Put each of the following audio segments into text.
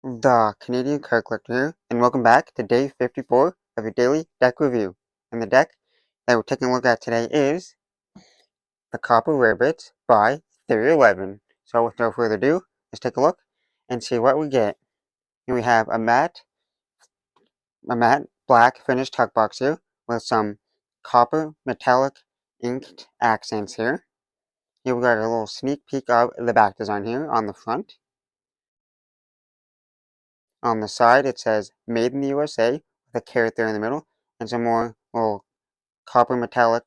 The Canadian card collector here, and welcome back to day 54 of your daily deck review. And the deck that we're taking a look at today is the Copper Rarebit by Theory11. So with no further ado, let's take a look and see what we get. Here we have a matte black finished tuck box here with some copper metallic inked accents here. Here we got a little sneak peek of the back design here on the front. On the side, it says Made in the USA with a carrot there in the middle and some more little copper metallic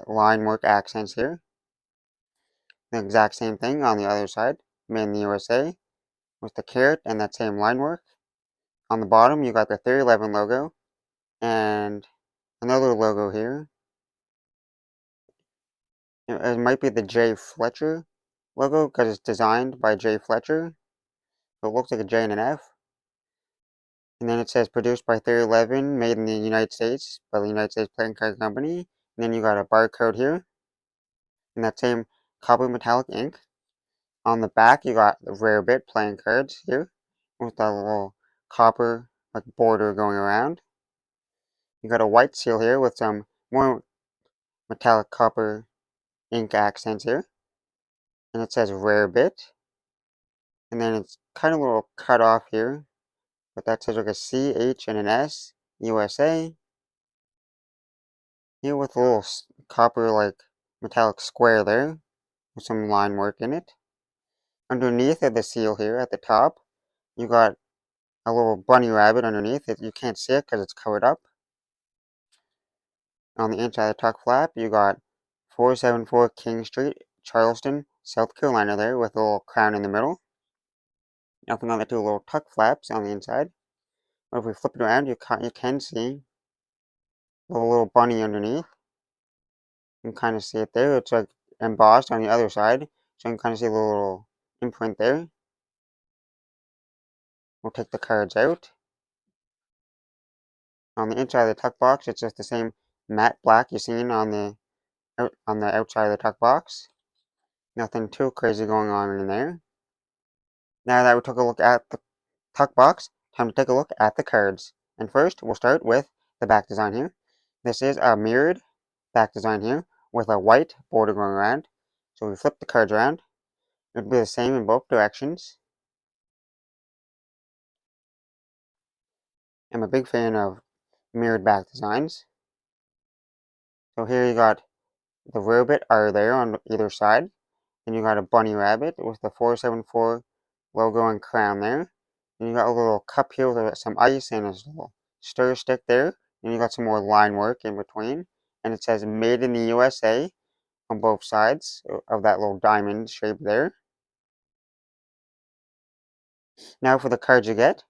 line work accents here. The exact same thing on the other side, Made in the USA with the carrot and that same line work. On the bottom, you got the 3011 logo and another logo here. It might be the J. Fletcher logo because it's designed by J. Fletcher. It looks like a J and an F. And then it says produced by 3011, made in the United States by the United States Playing Card Company. And then you got a barcode here in that same copper metallic ink. On the back, you got the Rarebit playing cards here with that little copper like border going around. You got a white seal here with some more metallic copper ink accents here. And it says Rarebit. And then it's kind of a little cut off here, but that says like a C, H, and an S, USA. Here with a little copper like metallic square there with some line work in it. Underneath of the seal here at the top, you got a little bunny rabbit underneath it. You can't see it because it's covered up. On the inside of the tuck flap, you got 474 King Street, Charleston, South Carolina there with a little crown in the middle. Nothing on the two little tuck flaps on the inside. But if we flip it around, you can see the little bunny underneath. You can kind of see it there. It's like embossed on the other side, so you can kind of see the little imprint there. We'll take the cards out. On the inside of the tuck box, it's just the same matte black you've seen on the outside of the tuck box. Nothing too crazy going on in there. Now that we took a look at the tuck box, time to take a look at the cards. And first, we'll start with the back design here. This is a mirrored back design here with a white border going around. So we flip the cards around. It would be the same in both directions. I'm a big fan of mirrored back designs. So here you got the Rarebit are there on either side. Then you got a bunny rabbit with the 474 logo and crown there. Then you got a little cup here with some ice and a little stir stick there. And you got some more line work in between. And it says Made in the USA on both sides of that little diamond shape there. Now for the cards you get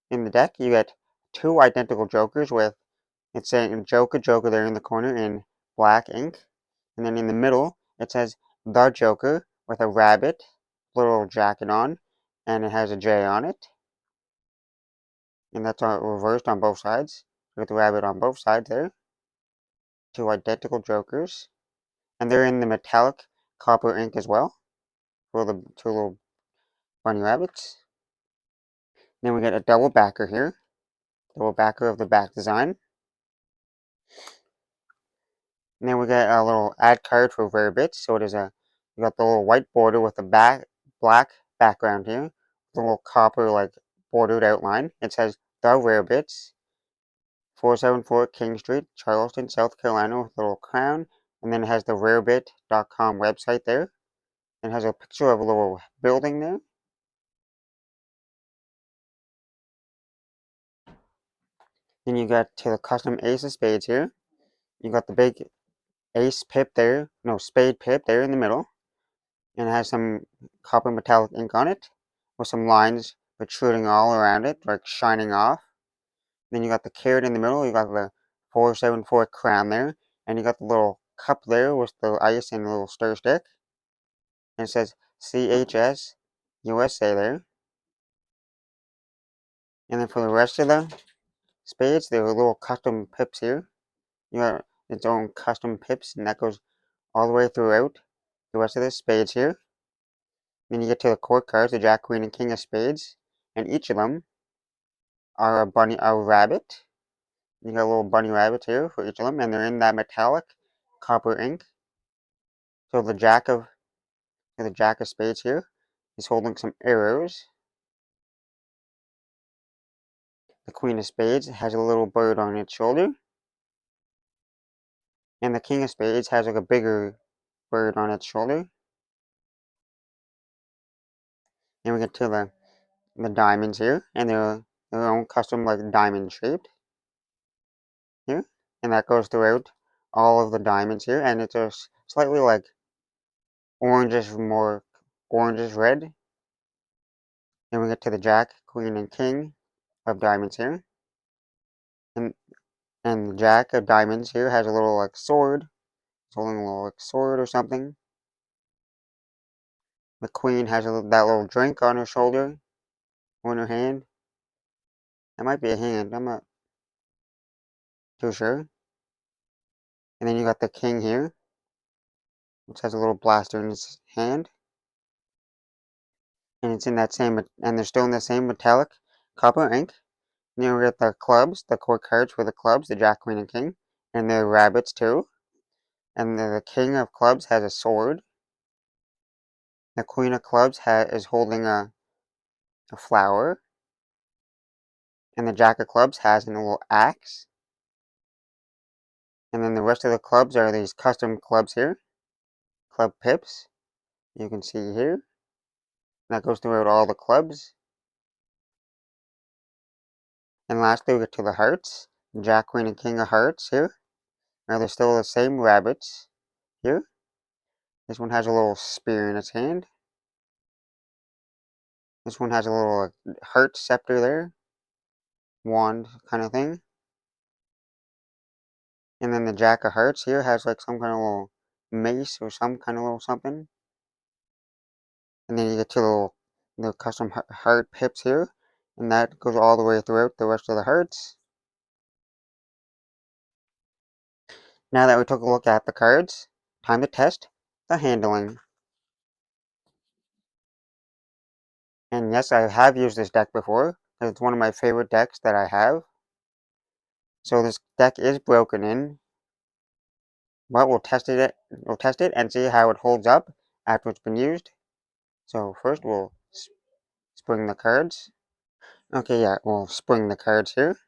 in the deck, you get two identical jokers with it's saying Joker Joker there in the corner in black ink. And then in the middle, it says The Joker with a rabbit little jacket on, and it has a J on it. And that's reversed on both sides, with the rabbit on both sides there. Two identical jokers. And they're in the metallic copper ink as well, for the two little bunny rabbits. Then we get a double backer here, double backer of the back design. And then we get a little add card for Rarebit. So it is you got the little white border with the black background here, the little copper like bordered outline. It says The Rarebits, 474 King Street, Charleston, South Carolina, with a little crown. And then it has the rarebit.com website there. And it has a picture of a little building there. Then you got to the custom ace of spades here. You got the big ace pip there, no, spade pip there in the middle. And it has some copper metallic ink on it with some lines protruding all around it, like shining off. Then you got the carrot in the middle, you got the 474 crown there, and you got the little cup there with the ice and a little stir stick. And it says CHS USA there. And then for the rest of the spades, there are little custom pips here. You got its own custom pips, and that goes all the way throughout the rest of the spades here. Then you get to the court cards, the Jack, Queen, and King of Spades. and each of them are a rabbit. You got little bunny rabbits here for each of them, and they're in that metallic copper ink. So the jack of spades here is holding some arrows. The queen of spades has a little bird on its shoulder, and the king of spades has like a bigger bird on its shoulder. And we get to the diamonds here, and they're their own custom like diamond shaped here, and that goes throughout all of the diamonds here, and it's a slightly like more orangish red. Then we get to the jack, queen, and king of diamonds here, and the jack of diamonds here has a little like sword. It's holding a little like sword or something. The queen has that little drink on her shoulder, or in her hand. That might be a hand. I'm not too sure. And then you got the king here, which has a little blaster in his hand, and it's in that same, and they're still in the same metallic copper ink. And then we got the clubs, the court cards for the clubs, the jack, queen, and king, and the rabbits too. And the king of clubs has a sword. The queen of clubs is holding a flower, and the jack of clubs has a little axe. And then the rest of the clubs are these custom clubs here, club pips. You can see here. That goes throughout all the clubs. And lastly, we get to the hearts. Jack, queen, and king of hearts here. Now they're still the same rabbits here. This one has a little spear in its hand. This one has a little heart scepter there. Wand kind of thing. And then the jack of hearts here has like some kind of little mace or some kind of little something. And then you get to the custom heart pips here. And that goes all the way throughout the rest of the hearts. Now that we took a look at the cards, time to test the handling. And yes, I have used this deck before, because it's one of my favorite decks that I have. So this deck is broken in, but we'll test it and see how it holds up after it's been used. So first we'll spring the cards. Okay, yeah, we'll spring the cards here.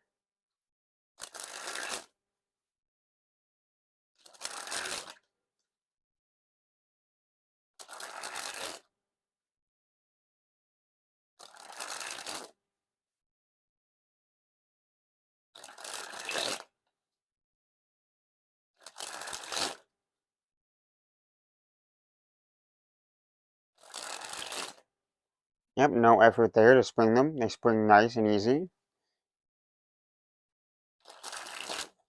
Yep, no effort there to spring them. They spring nice and easy.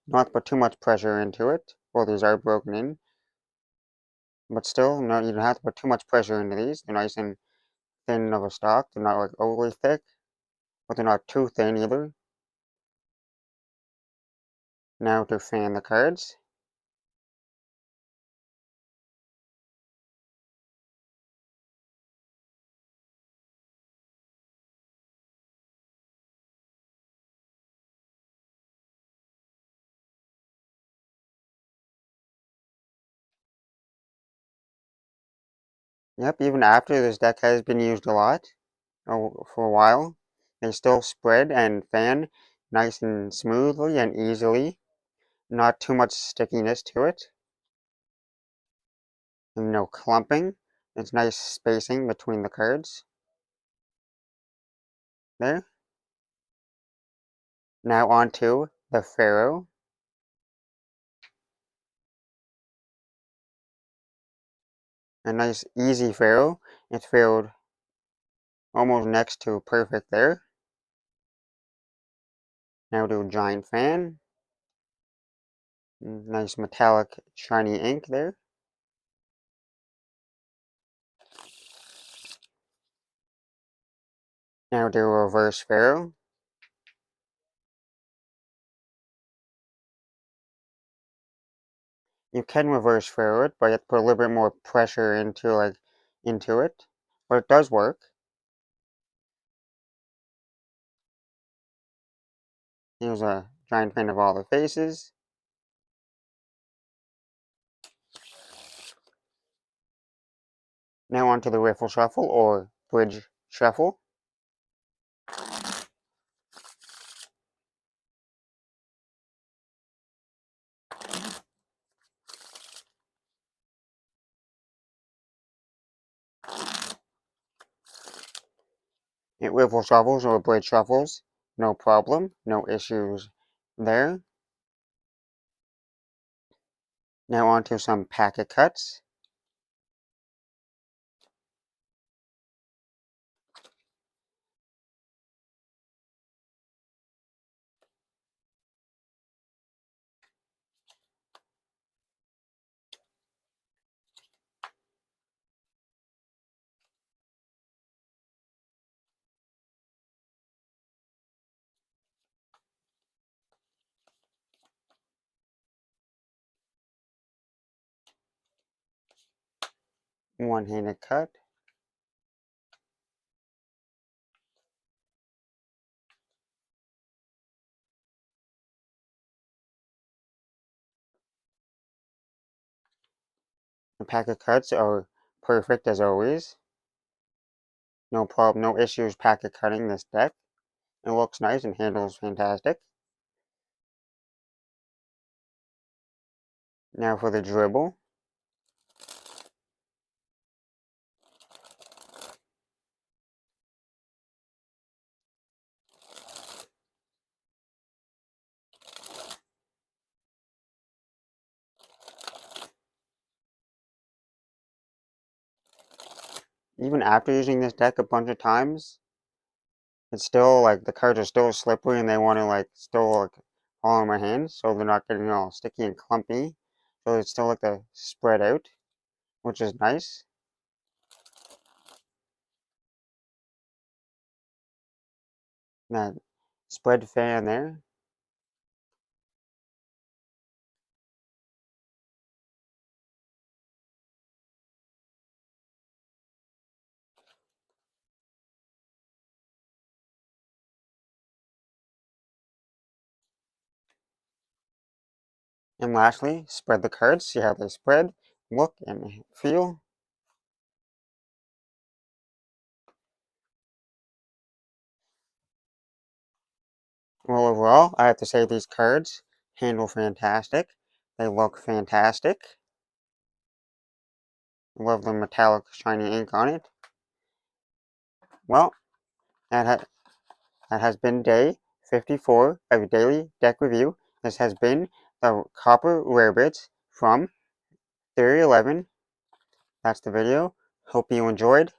Not put too much pressure into it. Well, these are broken in. But still, no, you don't have to put too much pressure into these. They're nice and thin of a stock. They're not like overly thick, but they're not too thin either. Now to fan the cards. Yep, even after this deck has been used a lot, for a while, they still spread and fan nice and smoothly and easily. Not too much stickiness to it. And no clumping. There's nice spacing between the cards. There. Now on to the Pharaoh. A nice easy Pharaoh. It's filled almost next to perfect there. Now do a giant fan. Nice metallic shiny ink there. Now do a reverse Pharaoh. You can reverse Pharaoh it, but you have to put a little bit more pressure into it. But it does work. Here's a giant fan of all the faces. Now onto the riffle shuffle or bridge shuffle. It riffle shuffles or bridge shuffles, no problem, no issues there. Now onto some packet cuts. One-handed cut. The packet cuts are perfect as always. No problem, no issues packet cutting this deck. It looks nice and handles fantastic. Now for the dribble. Even after using this deck a bunch of times, it's still like the cards are still slippery and they want to like still like fall in my hands, so they're not getting all sticky and clumpy. So it's still like they spread out, which is nice. That spread fan there. And lastly, spread the cards, see how they spread, look, and feel. Well, overall, I have to say these cards handle fantastic. They look fantastic. Love the metallic shiny ink on it. Well, that has been day 54 of Daily Deck Review. This has been the Copper Rarebits from Theory11. That's the video. Hope you enjoyed.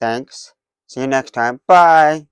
Thanks. See you next time. Bye!